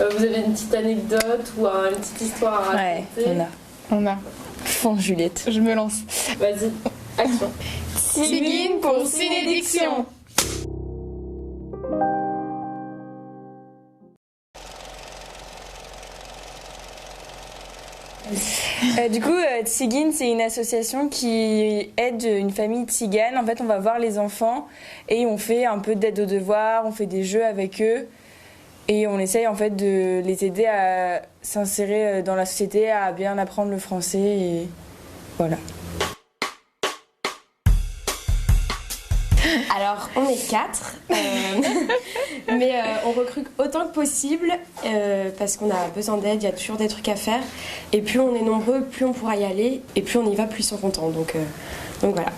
Vous avez une petite anecdote ou une petite histoire à raconter? Ouais, on a. Fonce Juliette. Je me lance. Vas-y, action. Tigine pour Cinédiction. Du coup, Tsigine, c'est une association qui aide une famille tzigane. En fait, on va voir les enfants et on fait un peu d'aide aux devoirs, on fait des jeux avec eux et on essaye en fait de les aider à s'insérer dans la société, à bien apprendre le français et voilà. Alors, on est 4, mais on recrute autant que possible parce qu'on a besoin d'aide, il y a toujours des trucs à faire. Et plus on est nombreux, plus on pourra y aller, et plus on y va, plus ils sont contents. Donc voilà.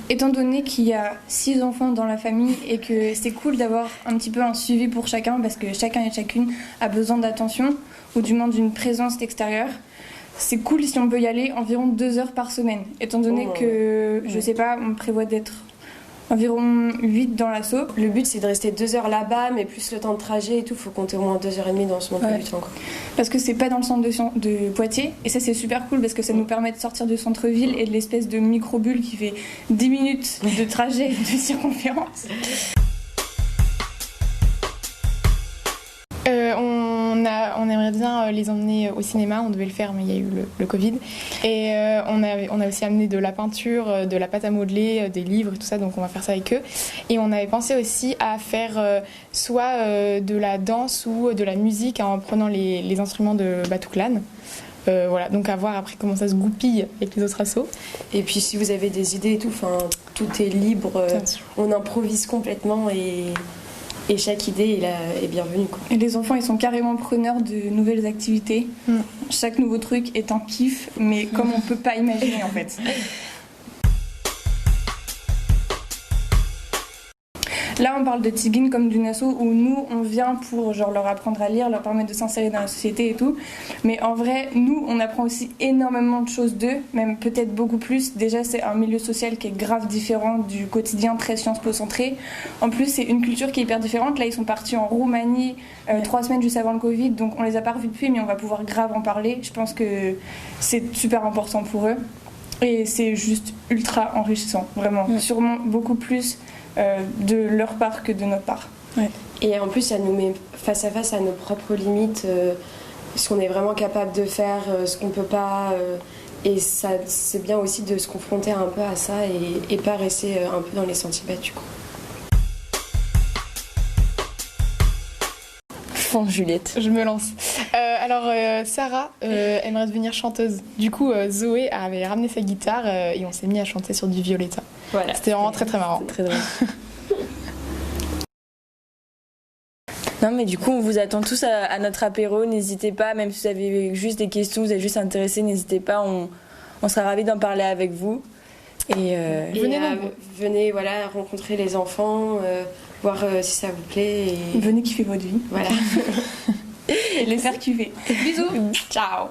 Étant donné qu'il y a 6 enfants dans la famille et que c'est cool d'avoir un petit peu un suivi pour chacun parce que chacun et chacune a besoin d'attention ou du moins d'une présence extérieure, c'est cool si on peut y aller environ 2 heures par semaine. Étant donné que, je sais pas, on prévoit d'être environ 8 dans l'assaut. Le but c'est de rester 2 heures là-bas, mais plus le temps de trajet et tout, faut compter au moins 2h30 dans ce monde du temps. Parce que c'est pas dans le centre de Poitiers, et ça c'est super cool parce que ça nous permet de sortir du centre-ville et de l'espèce de micro-bulle qui fait 10 minutes de trajet de circonférence. On aimerait bien les emmener au cinéma, on devait le faire mais il y a eu le Covid. Et on a aussi amené de la peinture, de la pâte à modeler, des livres et tout ça, donc on va faire ça avec eux. Et on avait pensé aussi à faire soit de la danse ou de la musique en prenant les instruments de Batouklan. Voilà, donc à voir après comment ça se goupille avec les autres assos. Et puis si vous avez des idées et tout, tout est libre, on improvise complètement et chaque idée est bienvenue, quoi. Et les enfants, ils sont carrément preneurs de nouvelles activités. Chaque nouveau truc est un kiff, mais comme on peut pas imaginer en fait. Là, on parle de Tsigine comme d'une asso où nous, on vient pour leur apprendre à lire, leur permettre de s'insérer dans la société et tout. Mais en vrai, nous, on apprend aussi énormément de choses d'eux, même peut-être beaucoup plus. Déjà, c'est un milieu social qui est grave différent du quotidien très Sciences Po centré. En plus, c'est une culture qui est hyper différente. Là, ils sont partis en Roumanie 3 semaines juste avant le Covid, donc on les a pas revus depuis, mais on va pouvoir grave en parler. Je pense que c'est super important pour eux. Et c'est juste ultra enrichissant, vraiment. Sûrement beaucoup plus de leur part que de notre part. Et en plus, ça nous met face à face à nos propres limites, ce qu'on est vraiment capable de faire, ce qu'on peut pas. Et ça, c'est bien aussi de se confronter un peu à ça et pas rester un peu dans les sentiers battus, quoi. Fonce Juliette. Je me lance. Alors Sarah aimerait devenir chanteuse. Du coup Zoé avait ramené sa guitare et on s'est mis à chanter sur du Violetta. Voilà, c'était vraiment très très marrant. Très drôle. Non mais du coup on vous attend tous à notre apéro, n'hésitez pas, même si vous avez juste des questions, vous êtes juste intéressés, n'hésitez pas, on sera ravis d'en parler avec vous. Et venez rencontrer les enfants, voir si ça vous plaît. Et... venez kiffer votre vie. Voilà. Et les faire kiffer. Bisous. Ciao.